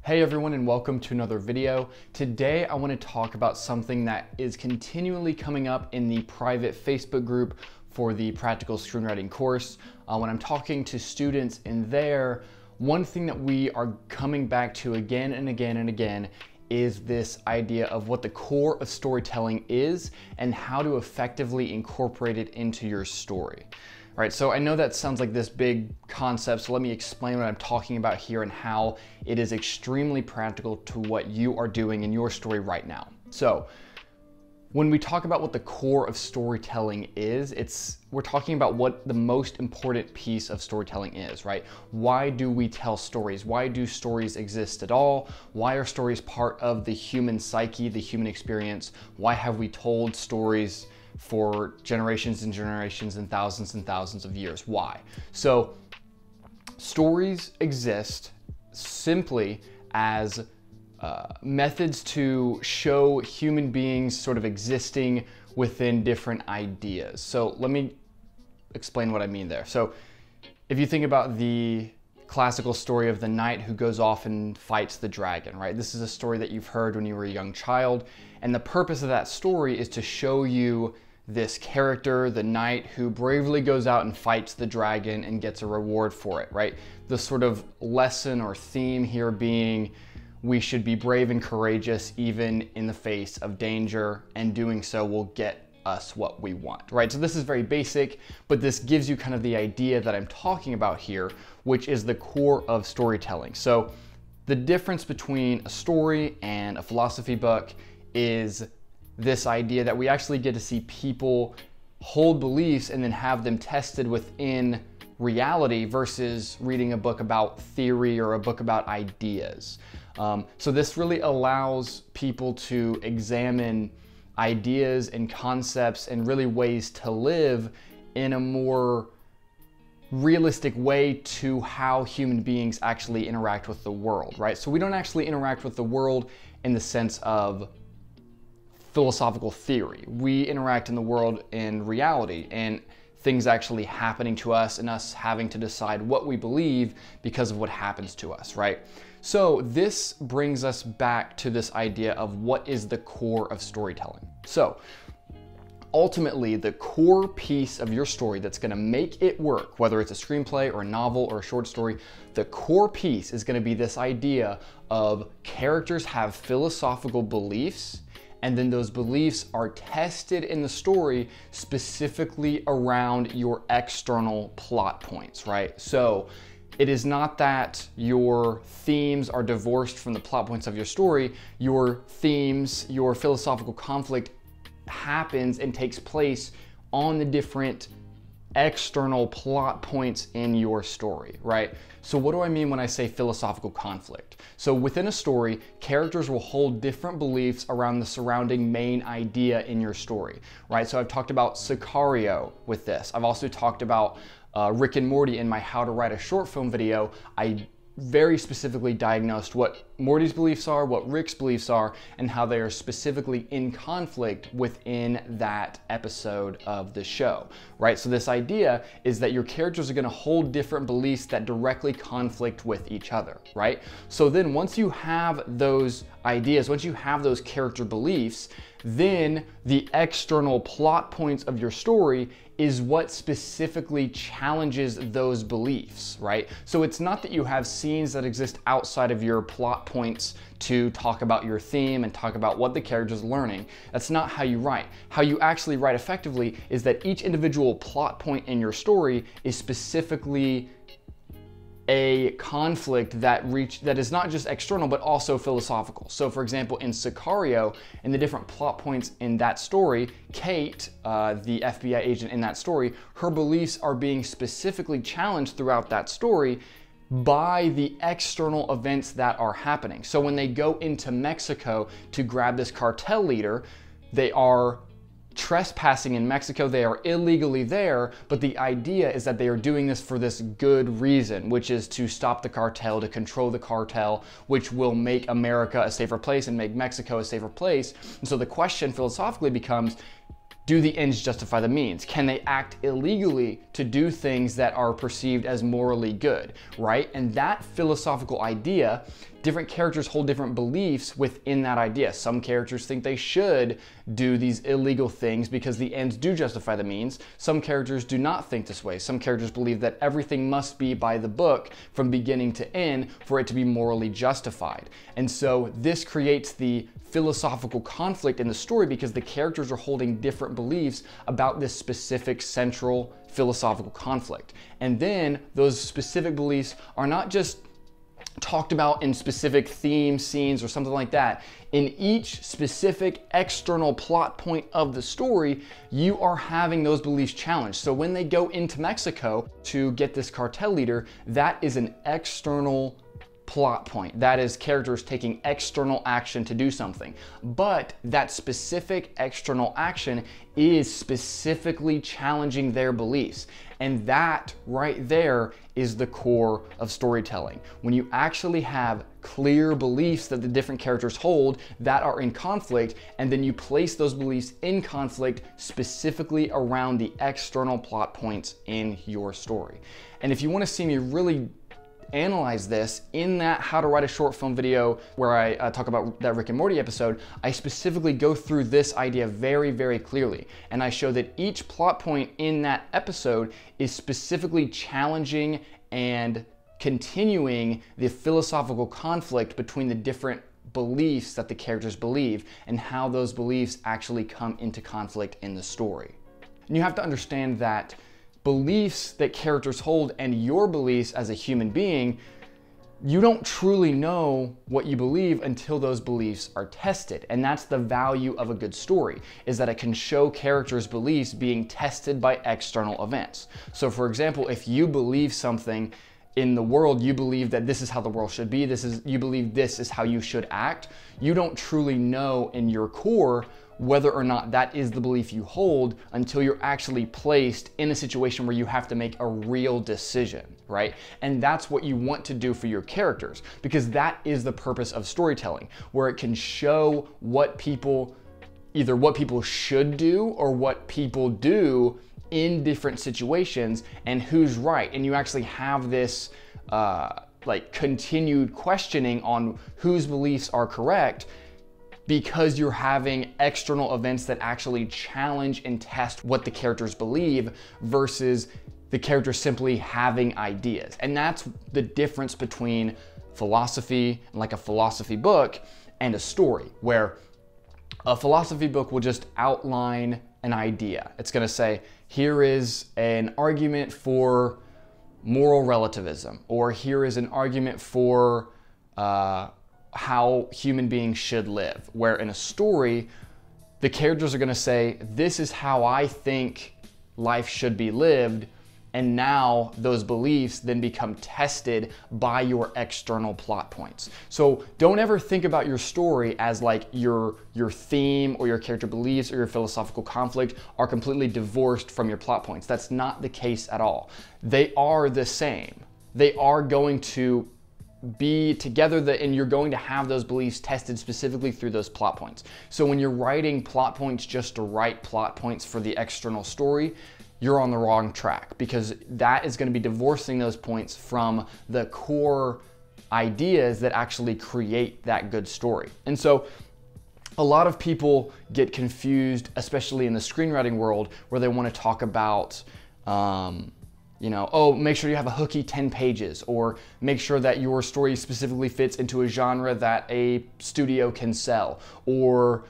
Hey everyone, and welcome to another video. Today I want to talk about something that is continually coming up in the private Facebook group for the practical screenwriting course. When I'm talking to students in there, one thing that we are coming back to again and again and again is this idea of what the core of storytelling is and how to effectively incorporate it into your story. All right, so I know that sounds like this big concept, so let me explain what I'm talking about here and how it is extremely practical to what you are doing in your story right now. So when we talk about what the core of storytelling is, we're talking about what the most important piece of storytelling is, right? Why do we tell stories? Why do stories exist at all? Why are stories part of the human psyche, the human experience? Why have we told stories for generations and generations and thousands of years? Why? So stories exist simply as methods to show human beings sort of existing within different ideas. So let me explain what I mean there. So if you think about the classical story of the knight who goes off and fights the dragon, right? This is a story that you've heard when you were a young child, and the purpose of that story is to show you this character, the knight, who bravely goes out and fights the dragon and gets a reward for it, right? The sort of lesson or theme here being we should be brave and courageous even in the face of danger, and doing so will get us what we want, right? So this is very basic, but this gives you kind of the idea that I'm talking about here, which is the core of storytelling. So the difference between a story and a philosophy book is this idea that we actually get to see people hold beliefs and then have them tested within reality versus reading a book about theory or a book about ideas. So this really allows people to examine ideas and concepts and really ways to live in a more realistic way to how human beings actually interact with the world, right? So we don't actually interact with the world in the sense of philosophical theory. We interact in the world in reality and things actually happening to us and us having to decide what we believe because of what happens to us, right? So this brings us back to this idea of what is the core of storytelling. So ultimately, the core piece of your story that's going to make it work, whether it's a screenplay or a novel or a short story, the core piece is going to be this idea of characters have philosophical beliefs, and then those beliefs are tested in the story specifically around your external plot points, right? So it is not that your themes are divorced from the plot points of your story. Your themes, your philosophical conflict happens and takes place on the different external plot points in your story, right? So what do I mean when I say philosophical conflict? So within a story, characters will hold different beliefs around the surrounding main idea in your story, right? So I've talked about Sicario with this. I've also talked about Rick and Morty in my How to Write a Short Film video. I very specifically diagnosed what Morty's beliefs are, what Rick's beliefs are, and how they are specifically in conflict within that episode of the show, right? So this idea is that your characters are going to hold different beliefs that directly conflict with each other, right? So then once you have those ideas, once you have those character beliefs, then the external plot points of your story is what specifically challenges those beliefs, right? So it's not that you have scenes that exist outside of your plot points to talk about your theme and talk about what the character's learning. That's not how you write. How you actually write effectively is that each individual plot point in your story is specifically a conflict that is not just external but also philosophical. So for example, in Sicario, in the different plot points in that story, Kate, the FBI agent in that story, her beliefs are being specifically challenged throughout that story by the external events that are happening. So when they go into Mexico to grab this cartel leader, they are trespassing in Mexico. They are illegally there, but the idea is that they are doing this for this good reason, which is to stop the cartel, to control the cartel, which will make America a safer place and make Mexico a safer place. And so the question philosophically becomes, Do the ends justify the means? Can they act illegally to do things that are perceived as morally good, right? And that philosophical idea, different characters hold different beliefs within that idea. Some characters think they should do these illegal things because the ends do justify the means. Some characters do not think this way. Some characters believe that everything must be by the book from beginning to end for it to be morally justified. And so this creates the philosophical conflict in the story because the characters are holding different beliefs about this specific central philosophical conflict. And then those specific beliefs are not just talked about in specific themes, scenes, or something like that. In each specific external plot point of the story, you are having those beliefs challenged. So when they go into Mexico to get this cartel leader, that is an external plot point. That is characters taking external action to do something. But that specific external action is specifically challenging their beliefs. And that right there is the core of storytelling. When you actually have clear beliefs that the different characters hold that are in conflict, and then you place those beliefs in conflict specifically around the external plot points in your story. And if you want to see me really analyze this in that How to Write a Short Film video where I talk about that Rick and Morty episode, I specifically go through this idea very, very clearly. And I show that each plot point in that episode is specifically challenging and continuing the philosophical conflict between the different beliefs that the characters believe and how those beliefs actually come into conflict in the story. And you have to understand that beliefs that characters hold and your beliefs as a human being, you don't truly know what you believe until those beliefs are tested. And that's the value of a good story, is that it can show characters' beliefs being tested by external events. So for example, if you believe something in the world, you believe that this is how the world should be, you believe this is how you should act, you don't truly know in your core whether or not that is the belief you hold until you're actually placed in a situation where you have to make a real decision, right? And that's what you want to do for your characters, because that is the purpose of storytelling, where it can show what people, either what people should do or what people do in different situations and who's right. And you actually have this like continued questioning on whose beliefs are correct, because you're having external events that actually challenge and test what the characters believe versus the characters simply having ideas. And that's the difference between philosophy, like a philosophy book, and a story, where a philosophy book will just outline an idea. It's gonna say, here is an argument for moral relativism, or here is an argument for how human beings should live. Where in a story, the characters are gonna say, this is how I think life should be lived, and now those beliefs then become tested by your external plot points. So don't ever think about your story as like your theme or your character beliefs or your philosophical conflict are completely divorced from your plot points. That's not the case at all. They are the same. They are going to be together, and you're going to have those beliefs tested specifically through those plot points. So when you're writing plot points just to write plot points for the external story, you're on the wrong track, because that is going to be divorcing those points from the core ideas that actually create that good story. And so a lot of people get confused, especially in the screenwriting world, where they want to talk about oh, make sure you have a hooky 10 pages, or make sure that your story specifically fits into a genre that a studio can sell, or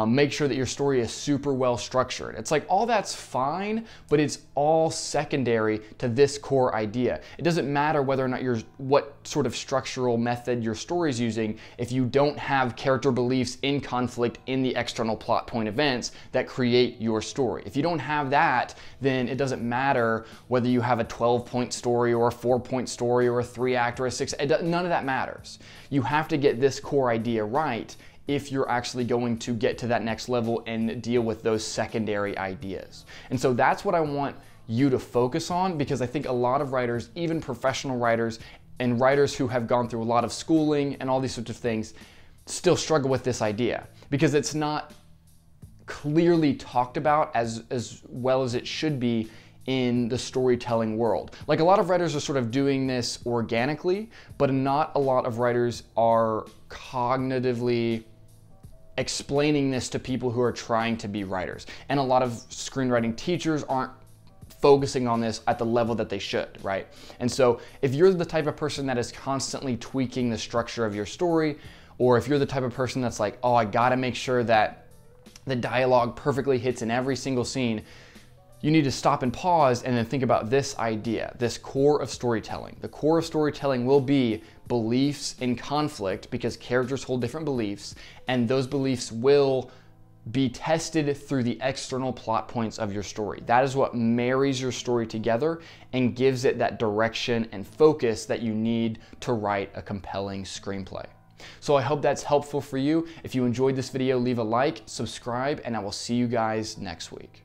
make sure that your story is super well structured. It's like, all that's fine, but it's all secondary to this core idea. It doesn't matter whether or not what sort of structural method your story is using if you don't have character beliefs in conflict in the external plot point events that create your story. If you don't have that, then it doesn't matter whether you have a 12-point story or a 4-point story or a 3-act or a 6. None of that matters. You have to get this core idea right if you're actually going to get to that next level and deal with those secondary ideas. And so that's what I want you to focus on, because I think a lot of writers, even professional writers and writers who have gone through a lot of schooling and all these sorts of things, still struggle with this idea, because it's not clearly talked about as well as it should be in the storytelling world. Like, a lot of writers are sort of doing this organically, but not a lot of writers are cognitively explaining this to people who are trying to be writers. And a lot of screenwriting teachers aren't focusing on this at the level that they should, right? And so if you're the type of person that is constantly tweaking the structure of your story, or if you're the type of person that's like, oh, I gotta make sure that the dialogue perfectly hits in every single scene, you need to stop and pause and then think about this idea, this core of storytelling. The core of storytelling will be beliefs in conflict, because characters hold different beliefs, and those beliefs will be tested through the external plot points of your story. That is what marries your story together and gives it that direction and focus that you need to write a compelling screenplay. So I hope that's helpful for you. If you enjoyed this video, leave a like, subscribe, and I will see you guys next week.